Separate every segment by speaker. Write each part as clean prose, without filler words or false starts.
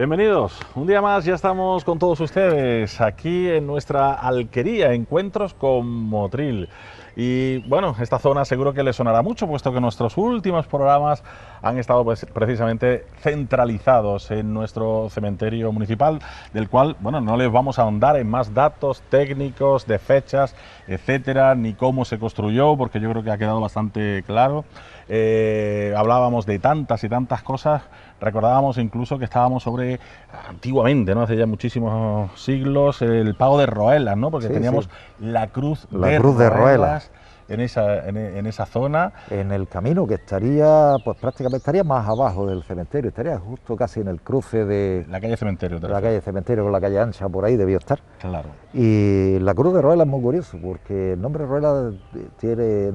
Speaker 1: Bienvenidos, un día más ya estamos con todos ustedes aquí en nuestra alquería, Encuentros con Motril. Y bueno, esta zona seguro que les sonará mucho, puesto que nuestros últimos programas han estado precisamente centralizados en nuestro cementerio municipal, del cual, bueno, no les vamos a ahondar en más datos técnicos, de fechas, etcétera, ni cómo se construyó, porque yo creo que ha quedado bastante claro. Hablábamos de tantas y tantas cosas. Recordábamos incluso que estábamos sobre, antiguamente, ¿no? Hace ya muchísimos siglos, el pago de Roelas, ¿no? Porque teníamos la cruz de Roelas en esa zona.
Speaker 2: En el camino que estaría, pues prácticamente estaría más abajo del cementerio, estaría justo casi en el cruce de
Speaker 1: la calle Cementerio.
Speaker 2: La calle Cementerio con la calle Ancha, por ahí debió estar.
Speaker 1: Claro.
Speaker 2: Y la cruz de Roelas es muy curioso, porque el nombre Roelas tiene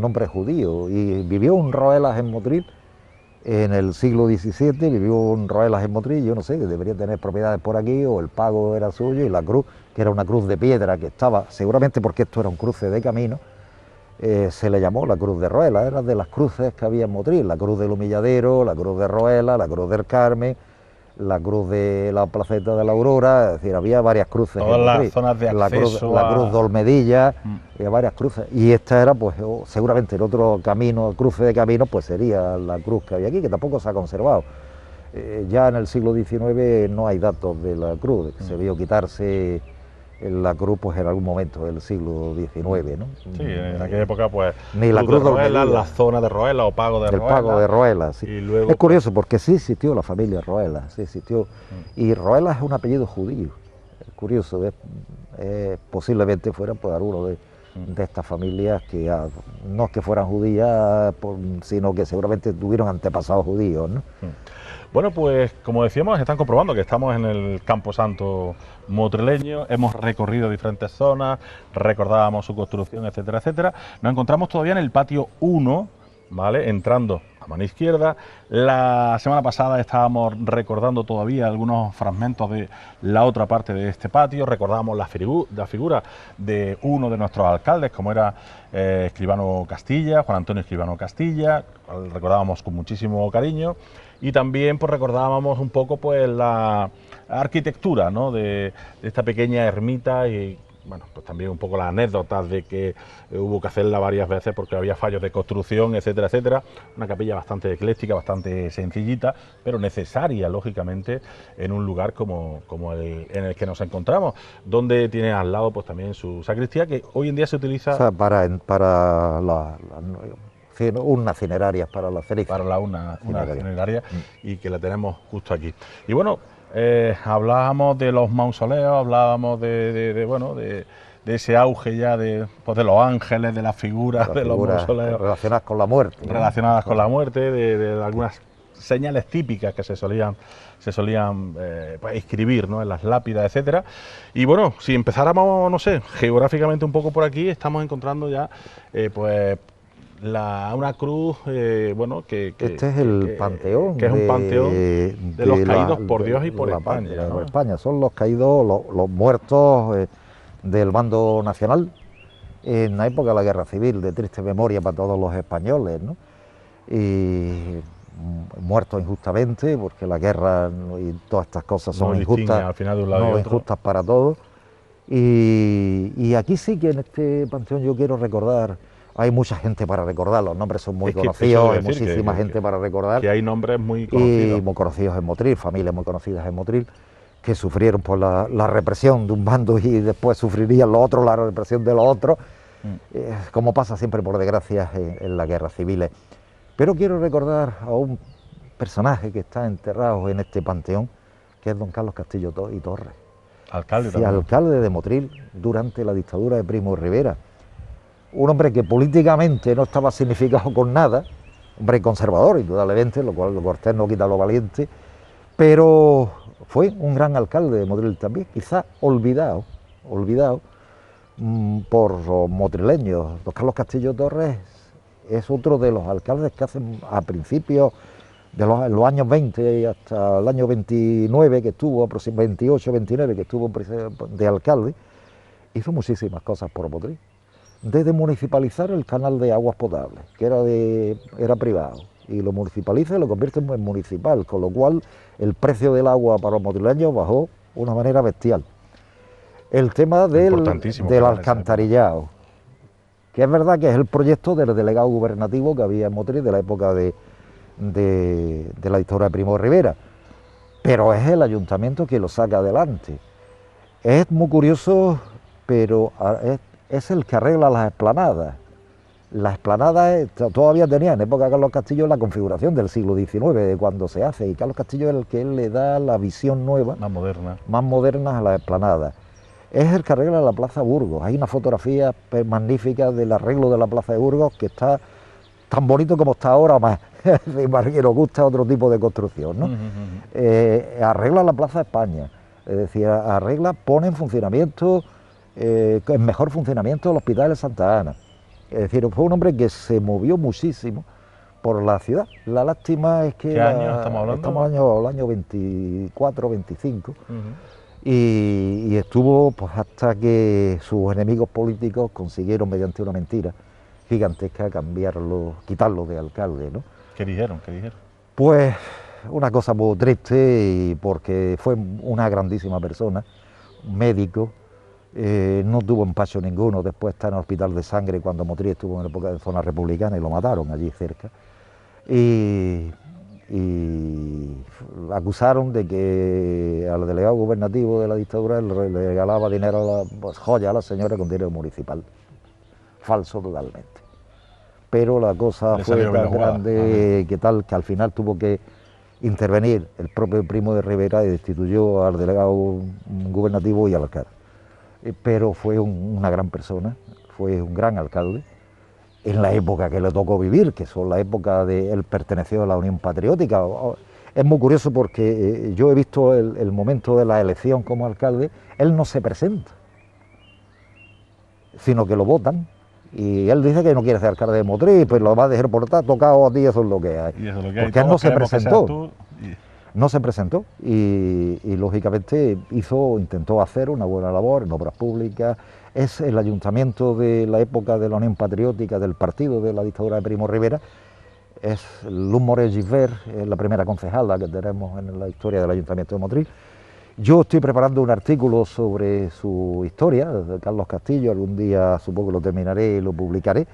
Speaker 2: nombre judío, y vivió un Roelas en Motril en el siglo XVII, vivió un Roelas en Motril, yo no sé, que debería tener propiedades por aquí, o el pago era suyo, y la cruz, que era una cruz de piedra que estaba, seguramente porque esto era un cruce de camino, se le llamó la cruz de Roelas. Era de las cruces que había en Motril: la cruz del Humilladero, la cruz de Roelas, la cruz del Carmen, la cruz de la Placeta de la Aurora. Es decir, había varias cruces.
Speaker 1: Todas las zonas de acceso
Speaker 2: la cruz de Olmedilla, había varias cruces, y esta era, pues seguramente el otro camino, el cruce de caminos, pues sería la cruz que había aquí, que tampoco se ha conservado. Ya en el siglo XIX no hay datos de la cruz, se vio quitarse la cruz, pues en algún momento del siglo XIX, ¿no?
Speaker 1: Sí, en aquella época, pues,
Speaker 2: ni la cruz de
Speaker 1: Roelas, la zona de Roelas o pago de Roelas.
Speaker 2: Pago de Roelas, sí.
Speaker 1: Y luego,
Speaker 2: es curioso, porque sí existió la familia Roelas, sí existió, y Roelas es un apellido judío. Es curioso, posiblemente fueran, pues, alguno de estas familias que no es que fueran judías, sino que seguramente tuvieron antepasados judíos, ¿no?
Speaker 1: Bueno, pues como decíamos, están comprobando que estamos en el Camposanto motrileño, hemos recorrido diferentes zonas, recordábamos su construcción, etcétera, etcétera. Nos encontramos todavía en el patio 1, ¿vale? Entrando a mano izquierda. La semana pasada estábamos recordando todavía algunos fragmentos de la otra parte de este patio, recordábamos la figura de uno de nuestros alcaldes, como era Escribano Castilla, Juan Antonio Escribano Castilla, recordábamos con muchísimo cariño. Y también, pues, recordábamos un poco, pues, la arquitectura, ¿no?, de esta pequeña ermita, y bueno, pues también un poco las anécdotas de que hubo que hacerla varias veces porque había fallos de construcción, etcétera, etcétera. Una capilla bastante ecléctica, bastante sencillita, pero necesaria, lógicamente, en un lugar como en el que nos encontramos, donde tiene al lado, pues, también su sacristía, que hoy en día se utiliza,
Speaker 2: o sea, para urnas cinerarias, para la ceniza.
Speaker 1: Para la una funeraria, y que la tenemos justo aquí. Y bueno, hablábamos de los mausoleos, hablábamos de ese auge ya de los ángeles, de las figuras de los mausoleos
Speaker 2: relacionadas con la muerte, ¿no?
Speaker 1: Relacionadas con la muerte, de algunas señales típicas que se solían pues, escribir, ¿no?, en las lápidas, etcétera. Y bueno, si empezáramos, no sé, geográficamente un poco por aquí, estamos encontrando ya pues una cruz, bueno,
Speaker 2: este es el panteón,
Speaker 1: que es un panteón de los caídos por Dios y por España, ¿no?
Speaker 2: Por España. Son los caídos, los muertos del bando nacional en la época de la Guerra Civil, de triste memoria para todos los españoles, ¿no? Y muertos injustamente, porque la guerra y todas estas cosas son injustas,
Speaker 1: al final de un lado y otro.
Speaker 2: Injustas para todos. Y aquí sí que en este panteón yo quiero recordar. Hay mucha gente para recordar, los nombres son muy conocidos, hay muchísima gente para recordar.
Speaker 1: Que hay nombres muy conocidos.
Speaker 2: Y muy conocidos en Motril, familias muy conocidas en Motril, que sufrieron por la represión de un bando y después sufrirían los otros la represión de los otros, como pasa siempre, por desgracia, en las guerras civiles. Pero quiero recordar a un personaje que está enterrado en este panteón, que es don Carlos Castillo y Torres. Alcalde de Motril durante la dictadura de Primo de Rivera. Un hombre que políticamente no estaba significado con nada, hombre conservador, indudablemente, lo cual lo cortés no quita lo valiente, pero fue un gran alcalde de Motril también, quizá olvidado por los motrileños. Don Carlos Castillo Torres es otro de los alcaldes que hacen a principios de los años 20 y hasta el año 29 que estuvo, 28, 29 que estuvo de alcalde, hizo muchísimas cosas por Motril. Desde municipalizar el canal de aguas potables, que era privado, y lo municipaliza y lo convierte en municipal, con lo cual el precio del agua para los motrileños bajó de una manera bestial. El tema del alcantarillado, que es verdad que es el proyecto del delegado gubernativo que había en Motril de la época de la dictadura de Primo de Rivera, pero es el ayuntamiento que lo saca adelante. Es muy curioso, pero es el que arregla las explanadas. Las explanadas todavía tenían en época de Carlos Castillo la configuración del siglo XIX, de cuando se hace, y Carlos Castillo es el que le da la visión nueva, más moderna a las explanadas. Es el que arregla la Plaza Burgos. Hay una fotografía magnífica del arreglo de la Plaza de Burgos que está tan bonito como está ahora, más. Que nos gusta otro tipo de construcción, ¿no? Arregla la Plaza de España, es decir, pone en funcionamiento, en mejor funcionamiento el Hospital de Santa Ana. Es decir, fue un hombre que se movió muchísimo por la ciudad. La lástima es que...
Speaker 1: ¿Qué año estamos hablando?
Speaker 2: Estamos en el año 24, 25, y estuvo pues hasta que sus enemigos políticos consiguieron, mediante una mentira gigantesca, quitarlo de alcalde, ¿no?
Speaker 1: ¿Qué dijeron?
Speaker 2: Pues una cosa muy triste, porque fue una grandísima persona, un médico, no tuvo empacho ninguno, después está en el hospital de sangre cuando Motril estuvo en la época de zona republicana y lo mataron allí cerca. Y acusaron de que al delegado gubernativo de la dictadura le regalaba dinero, joya a la señora con dinero municipal. Falso totalmente. Pero la cosa fue tan grande que al final tuvo que intervenir el propio Primo de Rivera y destituyó al delegado gubernativo y al alcalde. Pero fue una gran persona, fue un gran alcalde, en la época que le tocó vivir, que son la época de él perteneció a la Unión Patriótica. Es muy curioso porque yo he visto el momento de la elección como alcalde, él no se presenta, sino que lo votan. Y él dice que no quiere ser alcalde de Motril, pues lo va a dejar por estar tocado a ti, eso es lo que hay. Porque él no se presentó. No se presentó y lógicamente intentó hacer una buena labor en obras públicas. Es el ayuntamiento de la época de la Unión Patriótica, del partido de la dictadura de Primo de Rivera. Es Luz Morel Gisbert, la primera concejala que tenemos en la historia del ayuntamiento de Motril. Yo estoy preparando un artículo sobre su historia, de Carlos Castillo, algún día supongo que lo terminaré y lo publicaré.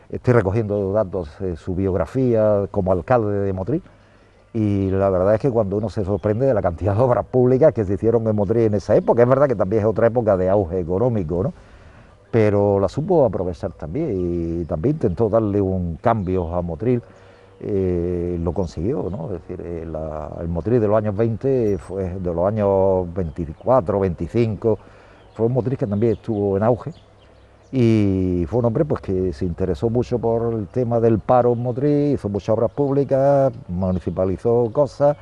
Speaker 2: Estoy recogiendo datos de su biografía como alcalde de Motril, y la verdad es que cuando uno se sorprende de la cantidad de obras públicas que se hicieron en Motril en esa época, es verdad que también es otra época de auge económico, ¿no? Pero la supo aprovechar también y también intentó darle un cambio a Motril. Lo consiguió, ¿no? Es decir, el Motril de los años 20, fue de los años 24, 25, fue un Motril que también estuvo en auge y fue un hombre pues que se interesó mucho por el tema del paro en Motril, hizo muchas obras públicas, municipalizó cosas,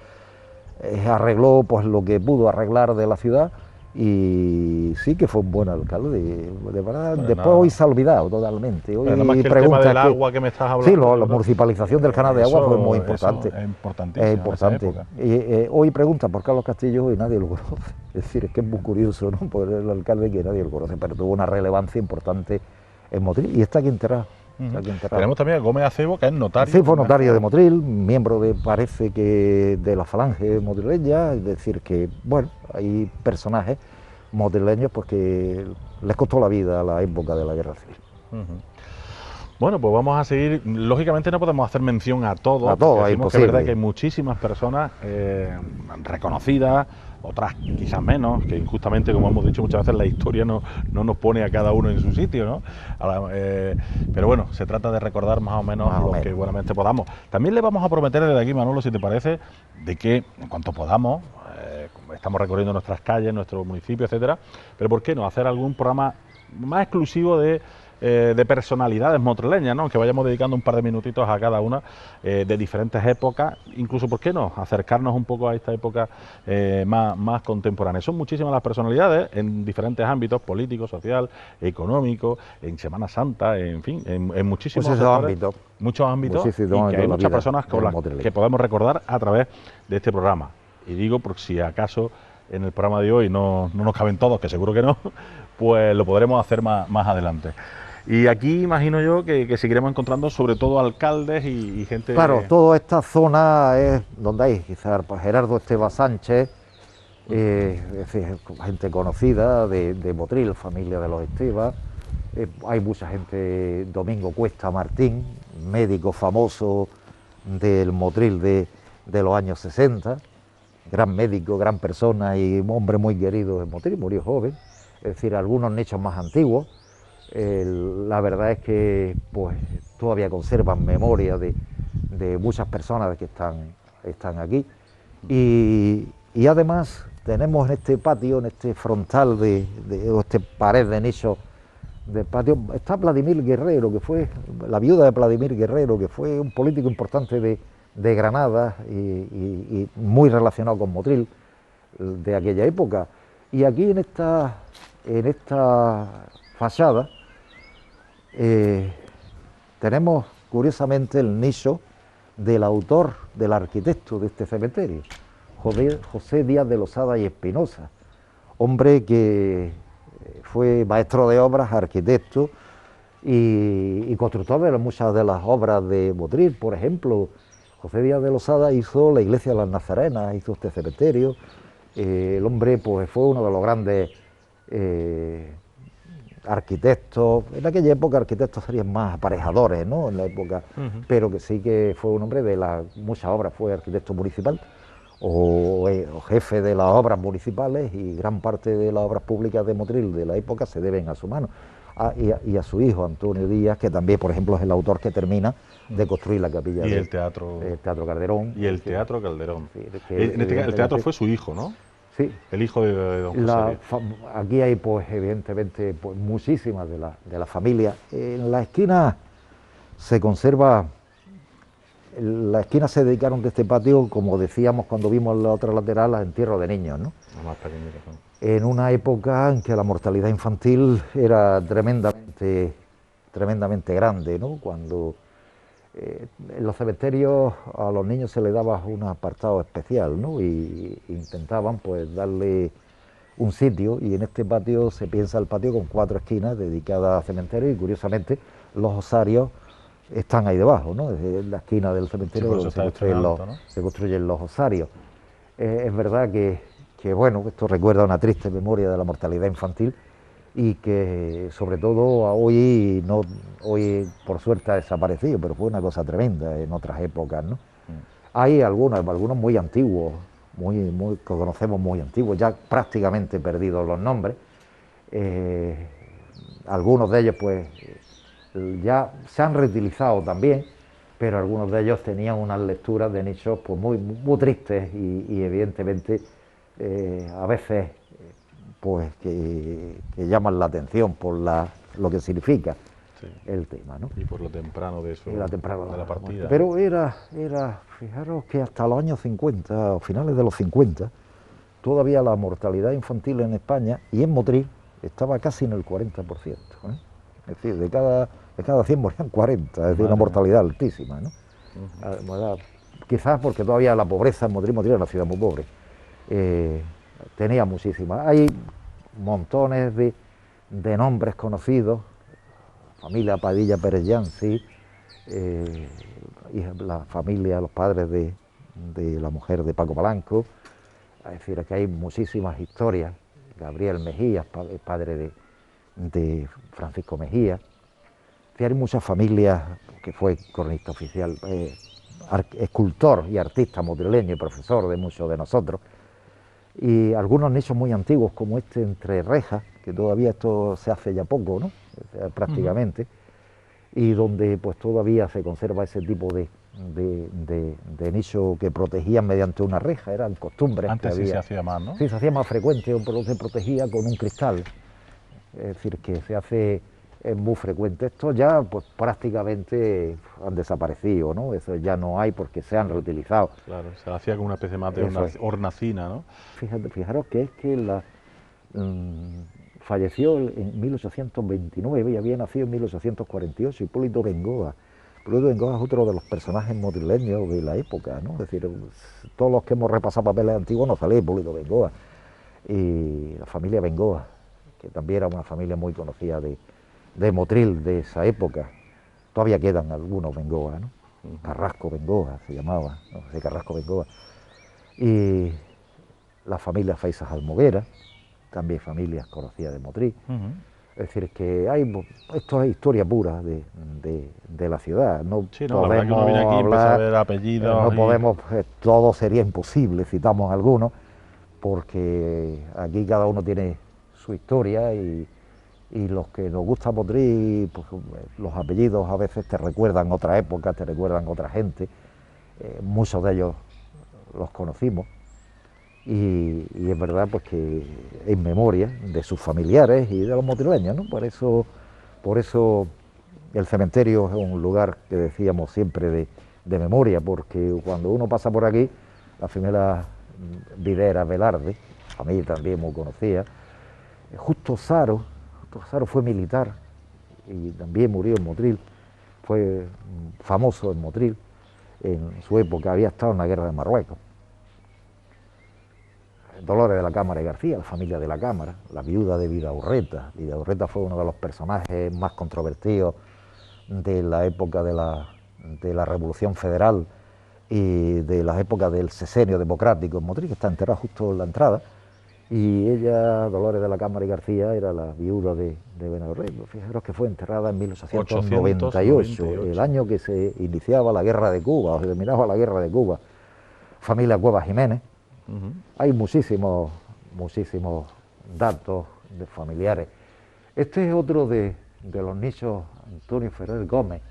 Speaker 2: arregló pues lo que pudo arreglar de la ciudad. Y sí que fue un buen alcalde, de verdad. Bueno, después hoy se ha olvidado totalmente. Hoy
Speaker 1: nada más que el tema del agua que me estás hablando.
Speaker 2: Sí, la municipalización del canal de agua fue muy importante.
Speaker 1: Es importantísimo.
Speaker 2: Es importante. Y hoy pregunta por Carlos Castillo y nadie lo conoce. Es decir, es que es muy curioso, ¿no? Por el alcalde que nadie lo conoce, pero tuvo una relevancia importante en Motril y está aquí enterrado.
Speaker 1: Tenemos también a Gómez Acebo, que es notario.
Speaker 2: Sí, fue notario de Motril, miembro parece que de la falange motrileña, es decir que, bueno, hay personajes motrileños pues que les costó la vida a la época de la Guerra Civil.
Speaker 1: Bueno, pues vamos a seguir. Lógicamente no podemos hacer mención a todos.
Speaker 2: A todos, es
Speaker 1: imposible. Es verdad que hay muchísimas personas reconocidas, otras quizás menos, que injustamente, como hemos dicho muchas veces, la historia no nos pone a cada uno en su sitio, ¿no? Pero bueno, se trata de recordar más o menos lo que buenamente podamos. También le vamos a prometer desde aquí, Manolo, si te parece, de que en cuanto podamos, estamos recorriendo nuestras calles, nuestro municipio, etcétera, pero ¿por qué no hacer algún programa más exclusivo de personalidades motrileñas, ¿no? Que vayamos dedicando un par de minutitos a cada una de diferentes épocas, incluso, ¿por qué no?, acercarnos un poco a esta época más contemporánea. Son muchísimas las personalidades en diferentes ámbitos, político, social, económico, en Semana Santa, en fin, en muchísimos
Speaker 2: ámbitos.
Speaker 1: Muchos ámbitos, y que hay muchas personas con las que podemos recordar a través de este programa. Y digo, por si acaso en el programa de hoy no nos caben todos, que seguro que no, pues lo podremos hacer más adelante. Y aquí imagino yo que seguiremos encontrando sobre todo alcaldes y gente...
Speaker 2: Claro, toda esta zona es donde hay quizás pues, Gerardo Esteva Sánchez, es decir, gente conocida de Motril, familia de los Esteva. Hay mucha gente, Domingo Cuesta Martín, médico famoso del Motril de los años 60, gran médico, gran persona y un hombre muy querido en Motril, murió joven. Es decir, algunos nichos más antiguos. La verdad es que pues todavía conservan memoria de muchas personas que están aquí. Y además tenemos en este patio, en este frontal o este pared de nicho del patio, está Vladimir Guerrero, que fue la viuda de Vladimir Guerrero, que fue un político importante de Granada y muy relacionado con Motril de aquella época. Y aquí en esta fachada tenemos curiosamente el nicho del autor, del arquitecto de este cementerio, José Díaz de Losada y Espinosa, hombre que fue maestro de obras, arquitecto y constructor de muchas de las obras de Motril. Por ejemplo, José Díaz de Losada hizo la iglesia de las Nazarenas, hizo este cementerio. El hombre pues fue uno de los grandes arquitectos, en aquella época arquitectos serían más aparejadores, ¿no? En la época, pero que sí que fue un hombre de muchas obras, fue arquitecto municipal o jefe de las obras municipales, y gran parte de las obras públicas de Motril de la época se deben a su mano. Y a su hijo Antonio Díaz, que también, por ejemplo, es el autor que termina de construir la capilla
Speaker 1: y
Speaker 2: el
Speaker 1: Teatro
Speaker 2: Calderón.
Speaker 1: Y el Teatro Calderón.
Speaker 2: Sí,
Speaker 1: En este caso, el teatro fue su hijo, ¿no?
Speaker 2: Sí.
Speaker 1: El hijo de don José.
Speaker 2: Aquí hay, pues, evidentemente, pues, muchísimas de la familia. En la esquina se conserva, en la esquina se dedicaron de este patio, como decíamos cuando vimos la otra lateral, a entierros de niños, ¿no?
Speaker 1: Los más pequeñitos, ¿no?
Speaker 2: En una época en que la mortalidad infantil era tremendamente grande, ¿no? Cuando en los cementerios a los niños se les daba un apartado especial, ¿no? Y intentaban pues darle un sitio, y en este patio se piensa el patio con 4 esquinas dedicadas a cementerios, y curiosamente los osarios están ahí debajo, ¿no? Desde la esquina del cementerio donde se construyen los osarios. Es verdad que bueno, esto recuerda una triste memoria de la mortalidad infantil, y que sobre todo hoy por suerte ha desaparecido, pero fue una cosa tremenda en otras épocas, ¿no? Hay algunos muy antiguos, que conocemos muy antiguos, ya prácticamente perdidos los nombres. Algunos de ellos pues ya se han reutilizado también, pero algunos de ellos tenían unas lecturas de nichos pues muy tristes y evidentemente a veces pues que llaman la atención por lo que significa el tema, ¿no?
Speaker 1: Y por lo temprano de eso, de la partida.
Speaker 2: Pero fijaros que hasta los años 50, o finales de los 50, todavía la mortalidad infantil en España y en Motril estaba casi en el 40%, ¿eh? Es decir, de cada 100 morían 40, es decir, una mortalidad altísima, ¿no? Quizás porque todavía la pobreza en Motril era una ciudad muy pobre. Tenía muchísimas. Hay montones de nombres conocidos, familia Padilla Pérez Yancy, la familia, los padres de la mujer de Paco Palanco. Es decir, que hay muchísimas historias. Gabriel Mejía, padre de Francisco Mejía. Hay muchas familias, que fue cronista oficial, escultor y artista motrileño y profesor de muchos de nosotros. Y algunos nichos muy antiguos, como este entre rejas, que todavía esto se hace ya poco, ¿no? Prácticamente, y donde pues todavía se conserva ese tipo de nicho que protegían mediante una reja, eran costumbres.
Speaker 1: Antes sí se hacía más, ¿no?
Speaker 2: Sí, se hacía más frecuente, se protegía con un cristal, es decir, que se hace, es muy frecuente. Estos ya pues prácticamente han desaparecido, ¿no? Eso ya no hay porque se han reutilizado.
Speaker 1: Claro, se hacía como una especie más de hornacina, ¿no?
Speaker 2: Fijaros que es que falleció en 1829 y había nacido en 1848 Hipólito Bengoa. Hipólito Bengoa es otro de los personajes motrileños de la época, ¿no? Es decir, todos los que hemos repasado papeles antiguos nos sale Hipólito Bengoa. Y la familia Bengoa, que también era una familia muy conocida de de Motril de esa época. Todavía quedan algunos Bengoa, ¿no? Carrasco Bengoa se llamaba, no sé, Carrasco Bengoa. Y la familia Faisas Almoguera, también familias conocidas de Motril. Es decir, que esto es historia pura de la ciudad. No
Speaker 1: sí, no, la verdad que uno viene aquí y empieza a ver apellidos.
Speaker 2: No podemos, todo sería imposible, citamos algunos, porque aquí cada uno tiene su historia y los que nos gusta Motril, pues los apellidos a veces te recuerdan otra época, te recuerdan otra gente. Muchos de ellos los conocimos. Y es verdad pues que en memoria de sus familiares y de los motrileños, ¿no? Por eso el cementerio es un lugar que decíamos siempre de memoria, porque cuando uno pasa por aquí, la familia Videra Velarde, familia también muy conocida, Justo Saro fue militar y también murió en Motril, fue famoso en Motril, en su época había estado en la guerra de Marruecos. Dolores de la Cámara y García, la familia de la Cámara, la viuda de Vidaurreta. Vidaurreta fue uno de los personajes más controvertidos de la época de la Revolución Federal y de las épocas del sesenio democrático en Motril, que está enterrada justo en la entrada. Y ella, Dolores de la Cámara y García, era la viuda de Vidaurreta. Fijaros que fue enterrada en 1898, el año que se iniciaba la Guerra de Cuba, o se terminaba la Guerra de Cuba. Familia Cuevas Jiménez. Hay muchísimos datos de familiares. Este es otro de los nichos Antonio Ferrer Gómez,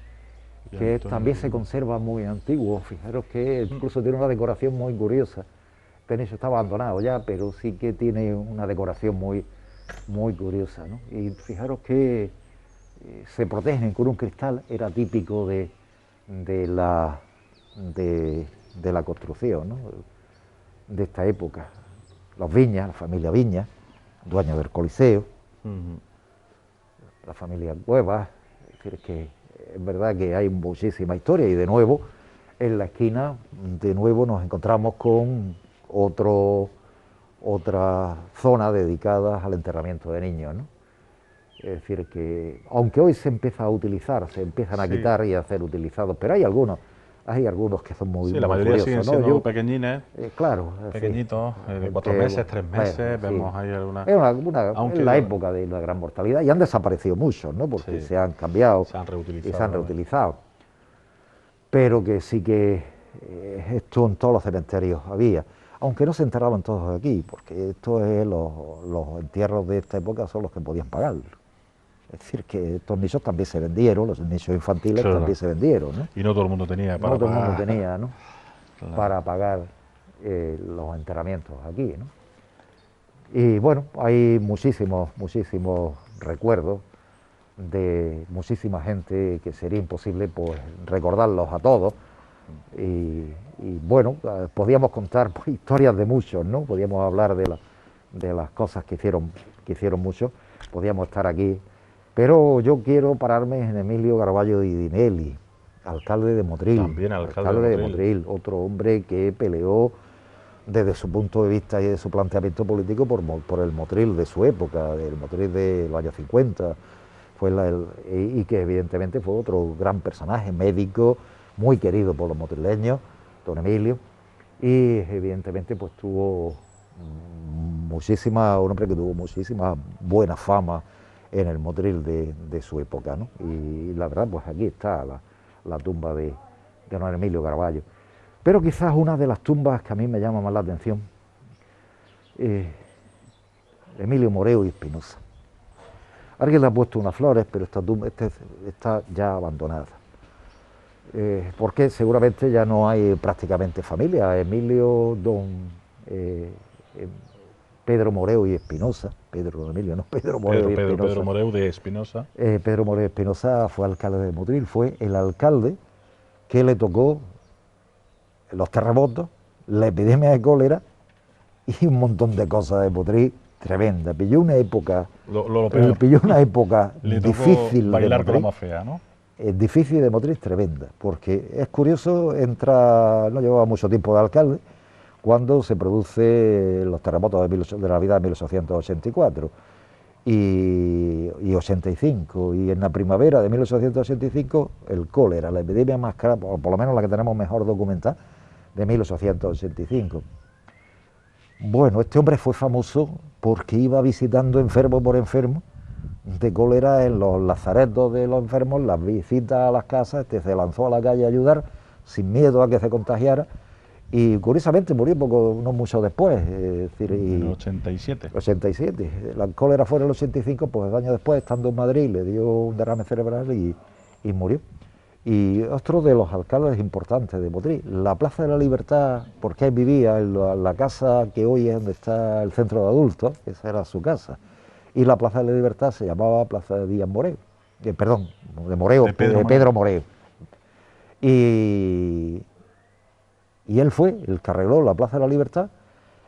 Speaker 2: que también se conserva muy antiguo. Fijaros que incluso tiene una decoración muy curiosa. Este nicho está abandonado ya, pero sí que tiene una decoración muy curiosa, ¿no? Y fijaros que se protegen con un cristal, era típico de la construcción, ¿no? De esta época. Los Viñas, la familia Viñas, dueños del Coliseo, la familia Cuevas. Es decir, que es verdad que hay muchísima historia y de nuevo en la esquina de nuevo nos encontramos con otra zona dedicada al enterramiento de niños, ¿no? Es decir, que aunque hoy se empieza a utilizar, se empiezan a quitar y a ser utilizados, pero hay algunos que son muy
Speaker 1: la mayoría
Speaker 2: curiosos,
Speaker 1: siguen siendo pequeñines,
Speaker 2: claro,
Speaker 1: pequeñitos, de 4 meses, 3 meses, vemos ahí alguna...
Speaker 2: Es la época de la gran mortalidad y han desaparecido muchos, ¿no? Porque se han cambiado
Speaker 1: se han reutilizado,
Speaker 2: y se han reutilizado. Pero que sí que esto en todos los cementerios había, aunque no se enterraban todos aquí, porque esto es los entierros de esta época son los que podían pagar. Es decir, que estos nichos también se vendieron, los nichos infantiles también se vendieron, ¿no?
Speaker 1: Y no todo el mundo tenía
Speaker 2: para pagar. No todo el mundo tenía, ¿no? Claro. Para pagar los enterramientos aquí, ¿no? Y bueno, hay muchísimos recuerdos de muchísima gente que sería imposible pues recordarlos a todos. Y bueno, podíamos contar pues, historias de muchos, ¿no? Podíamos hablar de las cosas que hicieron muchos, podíamos estar aquí. Pero yo quiero pararme en Emilio Garballo Di Dinelli, alcalde de Motril.
Speaker 1: También alcalde de
Speaker 2: Motril, otro hombre que peleó desde su punto de vista y de su planteamiento político por el Motril de su época, del Motril de los años 50, y que evidentemente fue otro gran personaje, médico, muy querido por los motrileños, don Emilio, y evidentemente pues tuvo un hombre que tuvo muchísima buena fama en el Motril de su época, ¿no? Y la verdad, pues aquí está la tumba de don Emilio Garballo. Pero quizás una de las tumbas que a mí me llama más la atención, Emilio Moreu y Espinosa. Alguien le ha puesto unas flores, pero esta tumba está ya abandonada. Porque seguramente ya no hay prácticamente familia. Emilio, Pedro Moreu y Espinosa, Pedro Emilio, no, Pedro Moreu y Espinosa.
Speaker 1: Pedro Moreu de Espinosa.
Speaker 2: Pedro Moreu Espinosa fue alcalde de Motril, fue el alcalde que le tocó los terremotos, la epidemia de cólera y un montón de cosas de Motril tremenda. Pilló una época, difícil
Speaker 1: bailar
Speaker 2: de
Speaker 1: con la más fea, ¿no?
Speaker 2: Difícil de Motril, tremenda, porque es curioso, no llevaba mucho tiempo de alcalde, cuando se produce los terremotos de la vida de 1884. y 85. Y en la primavera de 1885 el cólera, la epidemia más cara, por lo menos la que tenemos mejor documentada, de 1885. Bueno, este hombre fue famoso porque iba visitando enfermo por enfermo de cólera en los lazaretos de los enfermos, las visitas a las casas, se lanzó a la calle a ayudar sin miedo a que se contagiara, y curiosamente murió no mucho después, es decir,
Speaker 1: en el 87.
Speaker 2: 87. La cólera fue en el 85, pues años después, estando en Madrid, le dio un derrame cerebral y murió. Y otro de los alcaldes importantes de Motril, la Plaza de la Libertad, porque él vivía en la casa que hoy es donde está el centro de adultos, esa era su casa, y la Plaza de la Libertad se llamaba Plaza de Díaz Moreo, perdón, de Moreo, de Pedro Moreo. Y él fue el que arregló la Plaza de la Libertad,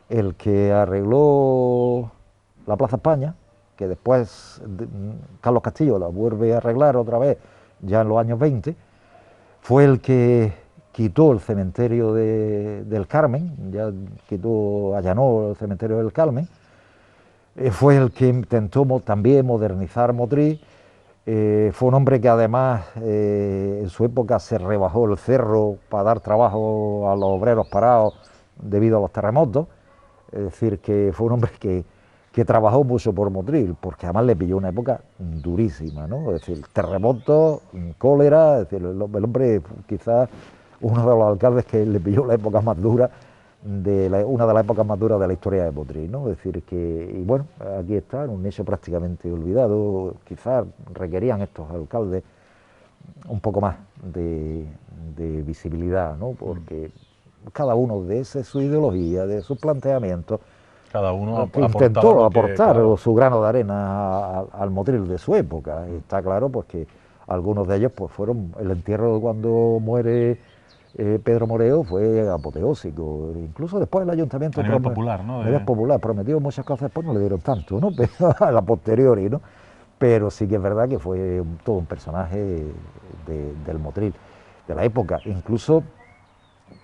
Speaker 2: el que arregló la Plaza España, que después Carlos Castillo la vuelve a arreglar otra vez ya en los años 20, fue el que quitó el cementerio del Carmen, ya allanó el cementerio del Carmen, fue el que intentó también modernizar Motril. Fue un hombre que además en su época se rebajó el cerro para dar trabajo a los obreros parados debido a los terremotos, es decir, que fue un hombre que trabajó mucho por Motril, porque además le pilló una época durísima, ¿no? Es decir, terremotos, cólera, es decir, el hombre quizás uno de los alcaldes que le pilló la época más dura, una de las épocas más duras de la historia de Motril, ¿no? Es decir, y bueno, aquí está, un hecho prácticamente olvidado, quizás requerían estos alcaldes un poco más de visibilidad, ¿no? Porque cada uno de su ideología, de sus planteamientos,
Speaker 1: cada uno
Speaker 2: intentó aportar su grano de arena al Motril de su época. Y está claro pues que algunos de ellos pues fueron, el entierro de cuando muere Pedro Moreo fue apoteósico, incluso después el ayuntamiento
Speaker 1: a nivel popular, ¿no?
Speaker 2: A nivel popular prometió muchas cosas, después no le dieron tanto, ¿no? Pero a la posteriori, ¿no? Pero sí que es verdad que fue todo un personaje del Motril de la época. Incluso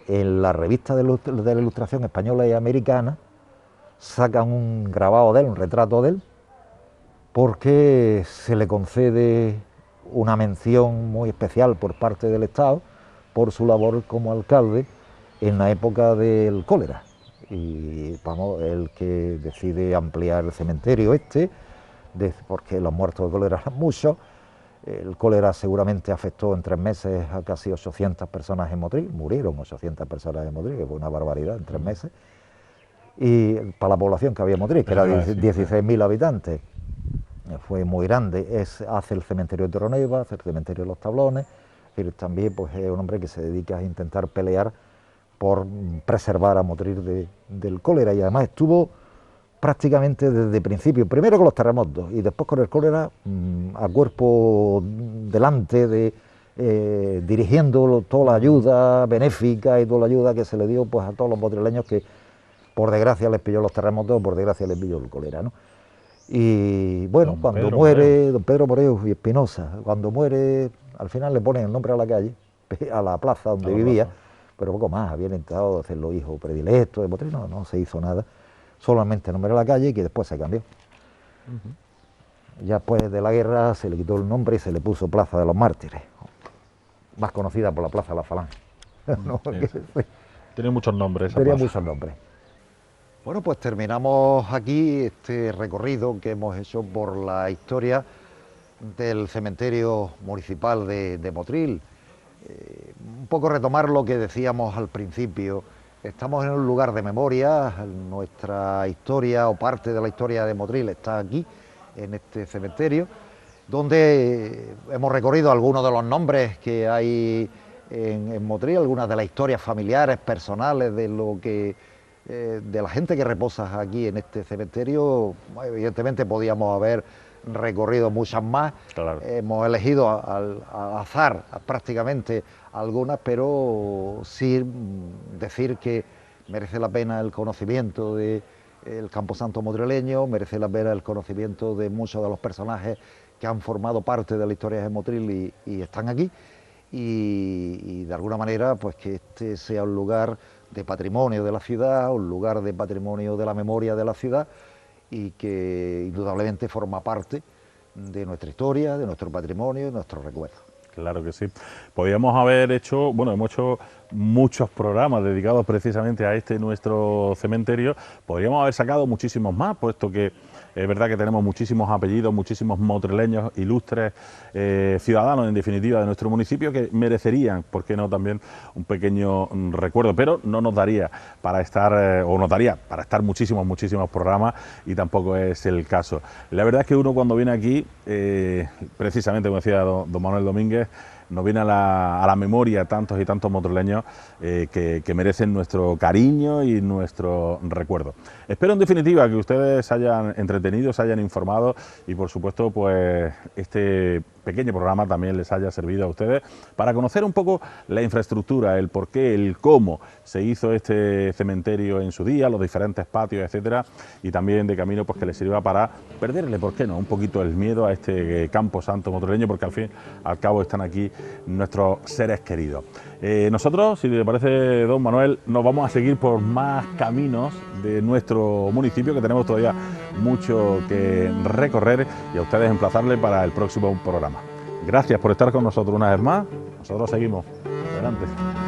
Speaker 2: en la revista de la Ilustración española y americana sacan un grabado de él, un retrato de él, porque se le concede una mención muy especial por parte del Estado por su labor como alcalde en la época del cólera. Y vamos, el que decide ampliar el cementerio porque los muertos de cólera eran muchos. El cólera seguramente afectó en 3 meses a casi 800 personas en Motril, murieron 800 personas en Motril, que fue una barbaridad en 3 meses. Y para la población que había en Motril, que era 16.000 habitantes, fue muy grande. Hace el cementerio de Torroneva, hace el cementerio de los Tablones, pero también pues, es un hombre que se dedica a intentar pelear por preservar a Motril del cólera, y además estuvo prácticamente desde el principio, primero con los terremotos y después con el cólera, a cuerpo delante, dirigiendo toda la ayuda benéfica y toda la ayuda que se le dio pues, a todos los motrileños que por desgracia les pilló los terremotos, por desgracia les pilló el cólera, ¿no? Y bueno, cuando muere don Pedro Moreo y Espinosa, cuando muere, al final le ponen el nombre a la calle, a la plaza donde vivía, pero poco más, habían intentado hacerlo hijo predilecto de Motril, no se hizo nada, solamente el nombre a la calle, que después se cambió. Ya después de la guerra se le quitó el nombre y se le puso Plaza de los Mártires, más conocida por la Plaza de la Falange. ¿No?
Speaker 1: Tiene muchos nombres.
Speaker 2: Tenía muchos nombres. Bueno, pues terminamos aquí este recorrido que hemos hecho por la historia del cementerio municipal de Motril. Un poco retomar lo que decíamos al principio. Estamos en un lugar de memoria, nuestra historia o parte de la historia de Motril está aquí, en este cementerio, donde hemos recorrido algunos de los nombres que hay en Motril, algunas de las historias familiares, personales, de la gente que reposa aquí en este cementerio. Evidentemente podíamos haber recorrido muchas más, claro. Hemos elegido al azar prácticamente algunas, pero sí decir que merece la pena el conocimiento del camposanto motrileño, merece la pena el conocimiento de muchos de los personajes que han formado parte de la historia de Motril y están aquí, y de alguna manera pues que este sea un lugar de patrimonio de la ciudad, un lugar de patrimonio de la memoria de la ciudad, y que indudablemente forma parte de nuestra historia, de nuestro patrimonio, de nuestros recuerdos.
Speaker 1: Claro que sí. Podríamos haber hecho, bueno, hemos hecho muchos programas dedicados precisamente a este nuestro cementerio. Podríamos haber sacado muchísimos más, puesto que es verdad que tenemos muchísimos apellidos, muchísimos motrileños, ilustres, ciudadanos en definitiva de nuestro municipio que merecerían, ¿por qué no?, también un pequeño recuerdo, pero no nos daría para estar, o nos daría para estar muchísimos programas, y tampoco es el caso. La verdad es que uno cuando viene aquí, precisamente como decía don Manuel Domínguez, nos viene a la memoria tantos y tantos motrileños que merecen nuestro cariño y nuestro recuerdo. Espero en definitiva que ustedes se hayan entretenido, se hayan informado y por supuesto pues este pequeño programa también les haya servido a ustedes para conocer un poco la infraestructura, el por qué, el cómo se hizo este cementerio en su día, los diferentes patios, etcétera, y también de camino pues que les sirva para perderle, ¿por qué no?, un poquito el miedo a este campo santo motrileño, porque al fin y al cabo están aquí nuestros seres queridos. Nosotros, si le parece, don Manuel, nos vamos a seguir por más caminos de nuestro municipio, que tenemos todavía mucho que recorrer, y a ustedes emplazarle para el próximo programa. Gracias por estar con nosotros una vez más. Nosotros seguimos. Adelante.